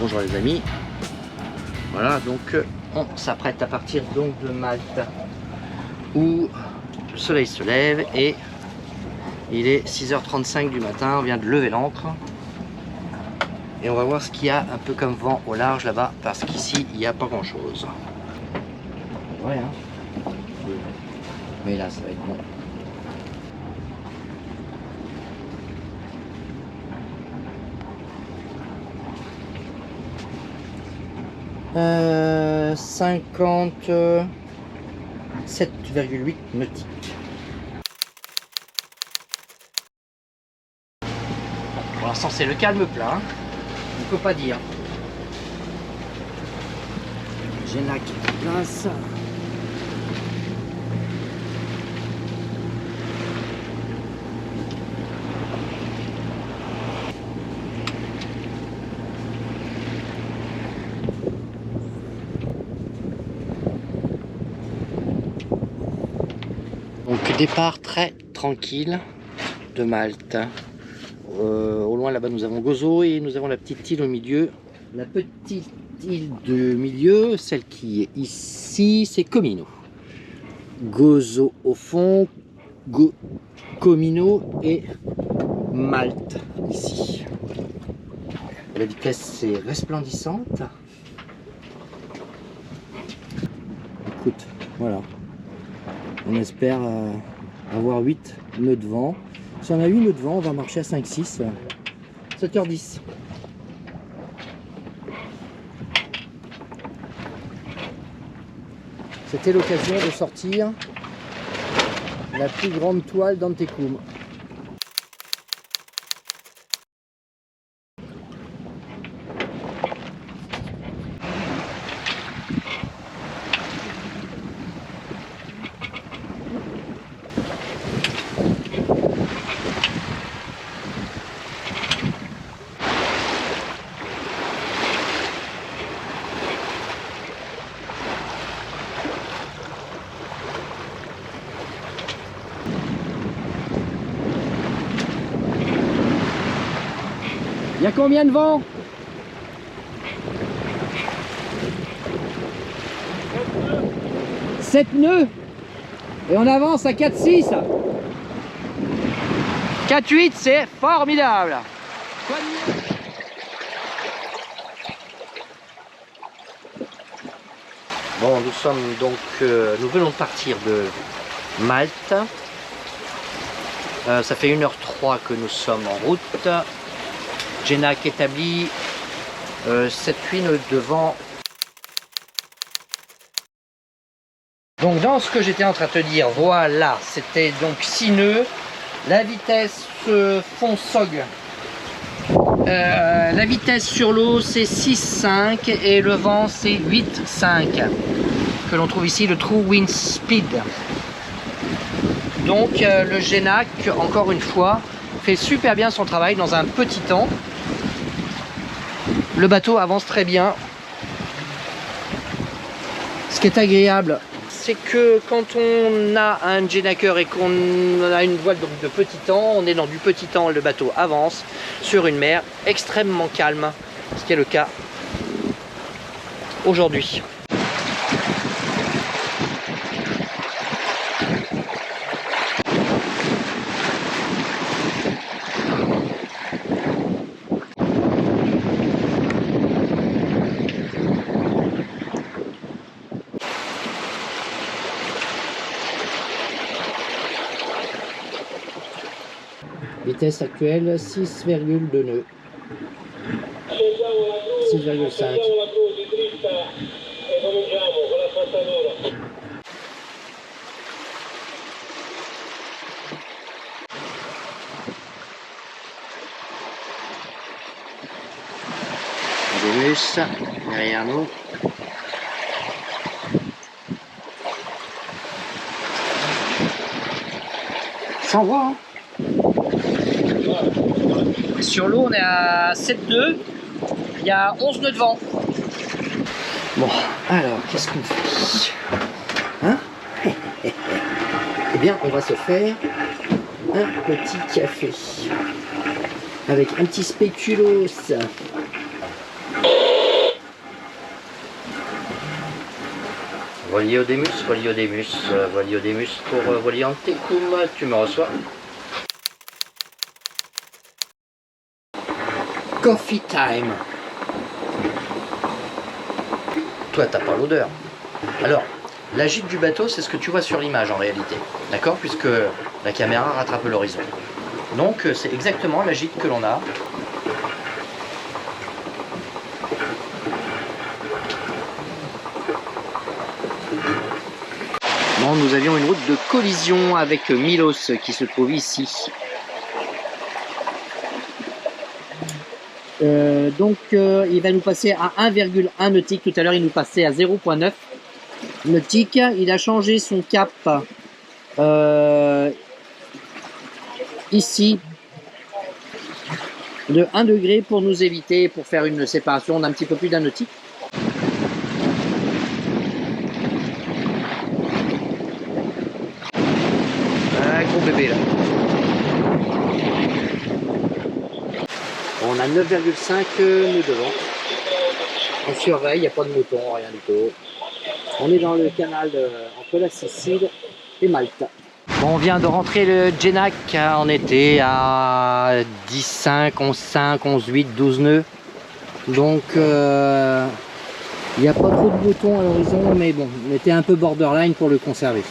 Bonjour les amis. Voilà, donc on s'apprête à partir donc de Malte où le soleil se lève et il est 6h35 du matin. On vient de lever l'ancre et on va voir ce qu'il y a un peu comme vent au large là-bas parce qu'ici il n'y a pas grand chose. Ouais, hein. Mais là ça va être bon. Euh, 57,8 nautiques. Pour l'instant c'est le calme plat, hein. On peut pas dire. Génac en place. Donc départ très tranquille de Malte. Au loin là-bas nous avons Gozo et nous avons la petite île au milieu. La petite île du milieu, celle qui est ici, c'est Comino. Gozo au fond, Comino et Malte ici. La vitesse est resplendissante. Écoute, voilà. On espère avoir 8 nœuds de vent. Si on a 8 nœuds de vent, on va marcher à 5-6, 7h10. C'était l'occasion de sortir la plus grande toile d'Antecum. Il y a combien de vent? 7 nœuds. Et on avance à 4-6. 4-8, c'est formidable. Bon, nous sommes donc, nous venons de partir de Malte. Ça fait 1h03 que nous sommes en route. Génac établi, 7-8 nœuds de vent. Donc dans ce que j'étais en train de te dire, voilà, c'était donc 6 nœuds. La vitesse fond SOG. La vitesse sur l'eau c'est 6,5 et le vent c'est 8,5 que l'on trouve ici, le True Wind Speed. Donc le Génac, encore une fois, fait super bien son travail dans un petit temps. Le bateau avance très bien. Ce qui est agréable, c'est que quand on a un Genaker et qu'on a une voile donc de petit temps, on est dans du petit temps, le bateau avance sur une mer extrêmement calme, ce qui est le cas aujourd'hui. Vitesse actuelle 6,2 nœuds. 6,5. Vénus derrière nous. Sans voix, hein. Sur l'eau, on est à 7,2. Il y a 11 nœuds de vent. Bon, alors, qu'est-ce qu'on fait, hein? Eh bien, on va se faire un petit café avec un petit spéculoos. Voliodemus, Voliodemus, Voliodemus pour Voliantecum, tu me reçois. Coffee time. Toi, t'as pas l'odeur. Alors, la gîte du bateau, c'est ce que tu vois sur l'image en réalité. D'accord? Puisque la caméra rattrape l'horizon. Donc, c'est exactement la gîte que l'on a. Bon, nous avions une route de collision avec Milos qui se trouve ici. Il va nous passer à 1,1 nautique. Tout à l'heure, il nous passait à 0,9 nautique. Il a changé son cap ici de 1 degré pour nous éviter, pour faire une séparation d'un petit peu plus d'un nautique. Un gros bébé là. On a 9,5 nœuds devant. On surveille, il n'y a pas de mouton, rien du tout. On est dans le canal entre la Sicile et Malte. Bon, on vient de rentrer le Genac. On était à 10,5, 11,5, 11,8, 12 nœuds. Donc, il n'y a pas trop de moutons à l'horizon, mais bon, on était un peu borderline pour le conserver.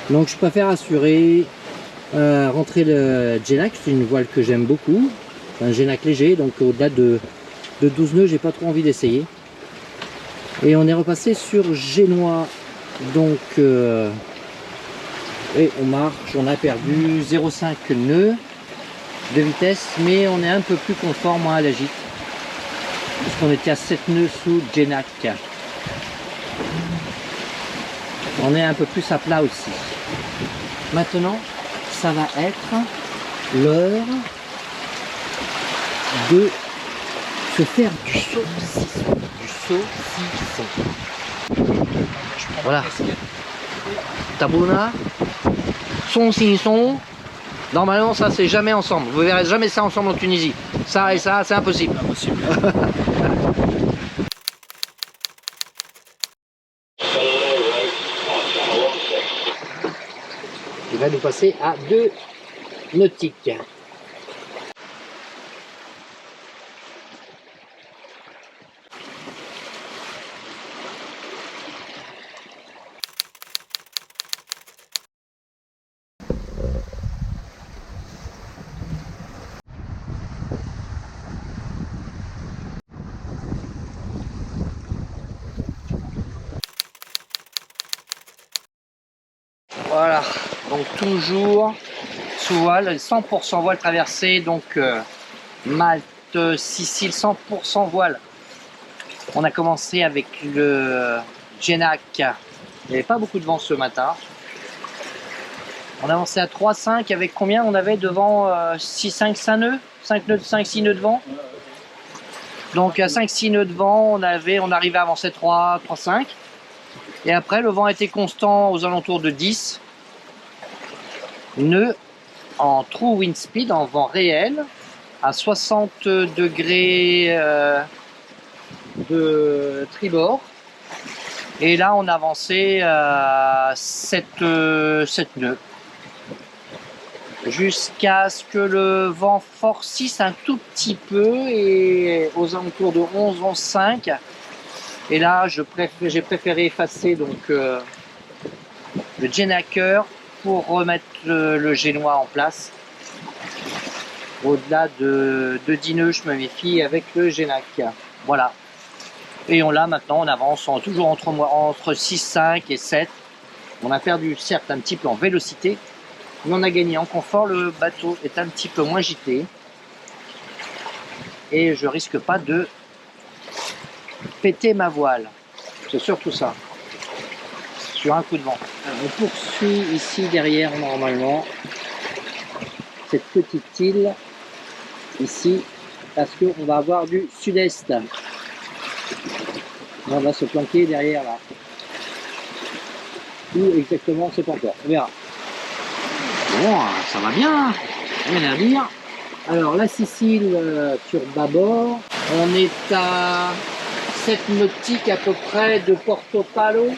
Donc, je préfère assurer, rentrer le Genac. C'est une voile que j'aime beaucoup. Un Genac léger, donc au-delà de 12 nœuds, j'ai pas trop envie d'essayer. Et on est repassé sur Génois, donc et on marche, on a perdu 0,5 nœuds de vitesse, mais on est un peu plus conforme à la gîte, puisqu'on était à 7 nœuds sous Genac. On est un peu plus à plat aussi. Maintenant, ça va être l'heure de se faire du saucisson. Voilà. Tabuna, saucisson. Normalement, ça, c'est jamais ensemble. Vous verrez jamais ça ensemble en Tunisie. Ça et ça, c'est impossible. Il va nous passer à 2 nautiques. Voilà, donc toujours sous voile, 100% voile traversée, donc Malte, Sicile, 100% voile. On a commencé avec le Genac, il n'y avait pas beaucoup de vent ce matin. On a avancé à 3,5 avec combien on avait devant 6, 5, 5 nœuds 5 nœuds, 5, 6 nœuds de vent. Donc à 5-6 nœuds de vent, on arrivait à avancer 3, 5. Et après, le vent était constant aux alentours de 10 nœuds en true wind speed, en vent réel, à 60 degrés de tribord. Et là, on avançait à 7 nœuds. Jusqu'à ce que le vent forcisse un tout petit peu et aux alentours de 11, 11,5. Et là, j'ai préféré effacer donc le Genaker pour remettre le Génois en place. Au-delà de 10 nœuds, je me méfie avec le Genac. Voilà. Et maintenant, on avance toujours entre 6, 5 et 7. On a perdu certes un petit peu en vélocité, mais on a gagné en confort. Le bateau est un petit peu moins gîté. Et je risque pas de péter ma voile. C'est surtout ça. Sur un coup de vent. Alors, on poursuit ici derrière normalement cette petite île ici parce qu'on va avoir du sud-est. On va se planquer derrière là. Où exactement, c'est pas encore. On verra. Bon, ça va bien. Rien à dire. Alors la Sicile sur bâbord. On est à 7 nautiques à peu près de Porto Palo.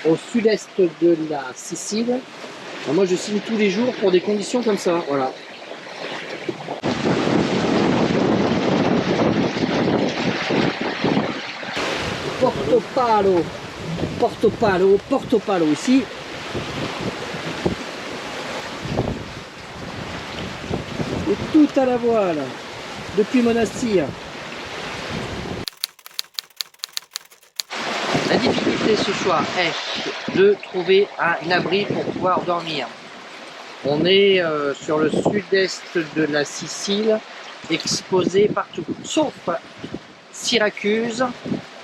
au sud-est de la Sicile. Alors moi je signe tous les jours pour des conditions comme ça, voilà. Porto Palo ici. Et tout à la voile depuis Monastir. La difficulté ce soir est de trouver un abri pour pouvoir dormir. On est sur le sud-est de la Sicile, exposé partout, sauf Syracuse,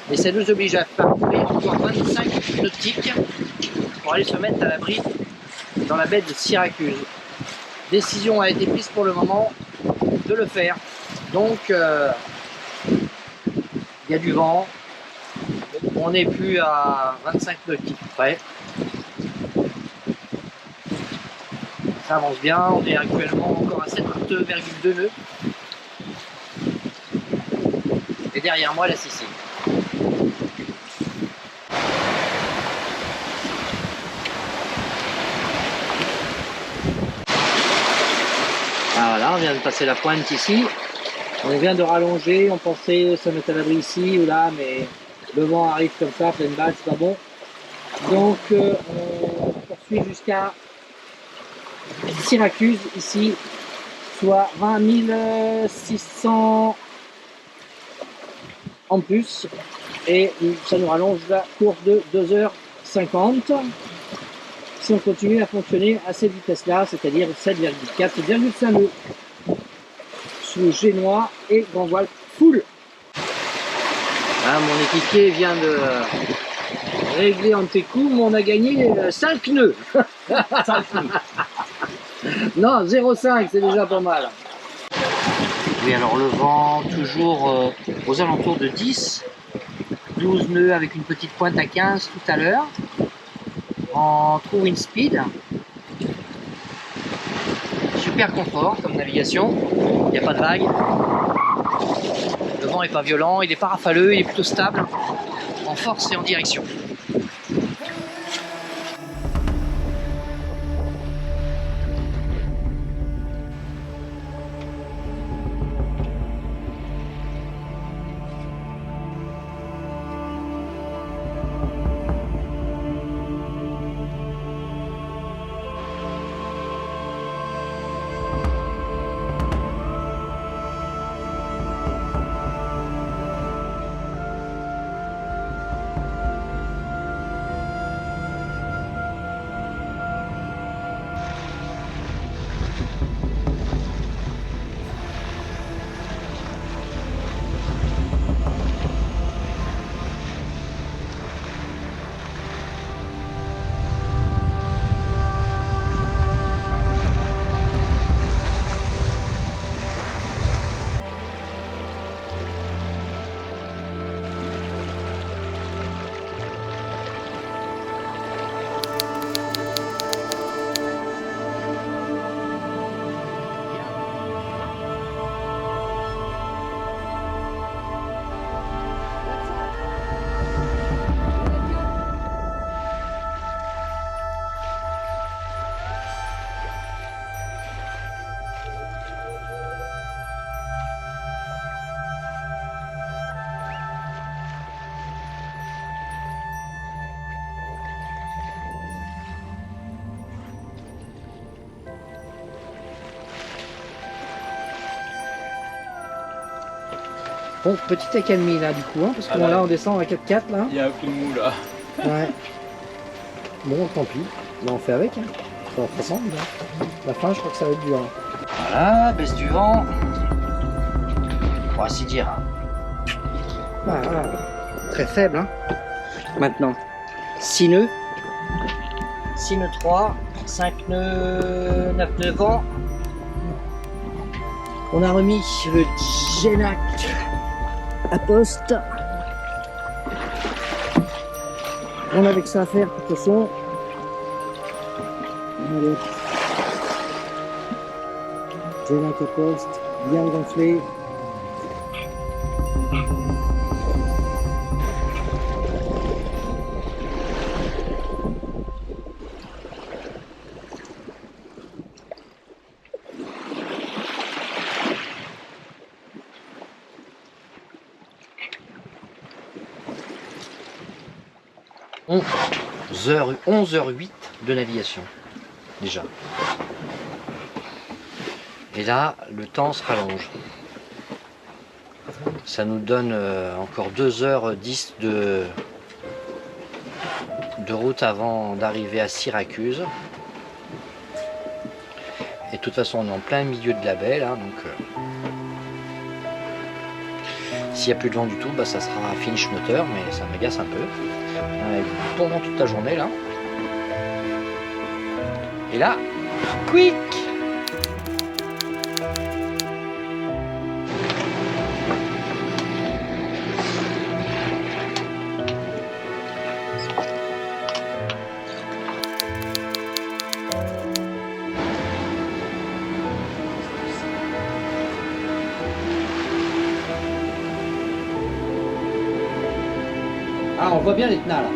et ça nous oblige à parcourir encore 25 nautiques pour aller se mettre à l'abri dans la baie de Syracuse. Décision a été prise pour le moment de le faire. Donc il y a du vent, on n'est plus à 25 nautiques près. Ça avance bien, on est actuellement encore à 7,2 nœuds. Et derrière moi la Sicile. Ah, voilà, on vient de passer la pointe ici. On vient de rallonger, on pensait se mettre à l'abri ici ou là, mais le vent arrive comme ça, pleine balle, c'est pas bon. Donc on poursuit jusqu'à Syracuse ici, soit 20 600 en plus, et ça nous rallonge la course de 2h50 si on continue à fonctionner à cette vitesse là, c'est-à-dire 7,4, 7,5 nœuds sous génois et grand voile full. Ah, mon équipier vient de régler en tes coups, mais on a gagné 5 nœuds. 5 nœuds. Non, 0,5 c'est déjà pas mal. Oui, alors le vent toujours aux alentours de 10, 12 nœuds avec une petite pointe à 15 tout à l'heure en true wind speed. Super confort comme navigation, il n'y a pas de vague. Le vent n'est pas violent, il n'est pas rafaleux, il est plutôt stable en force et en direction. Bon, petite accalmie là du coup, hein, parce que là on descend à 4,4 là. Il y a un coup de mou là. Ouais. Bon, tant pis. Là, on fait avec. Hein. Ça va faire la fin, je crois que ça va être dur. Hein. Voilà, baisse du vent. Pour ainsi dire. Voilà. Très faible. Hein. Maintenant, 6 nœuds. 6 nœuds 3, 5 nœuds, 9 nœuds vent. On a remis le Genac à poste. On avait que ça à faire de toute façon. Allez. Genac à poste, bien gonflé. 11h08 de navigation, déjà. Et là, le temps se rallonge. Ça nous donne encore 2h10 de route avant d'arriver à Syracuse. Et de toute façon, on est en plein milieu de la baie, là, donc s'il n'y a plus de vent du tout, bah, ça sera finish moteur, mais ça m'agace un peu. On a eu bon vent toute la journée, là. Et là, quick! Ah, on voit bien les tenats là.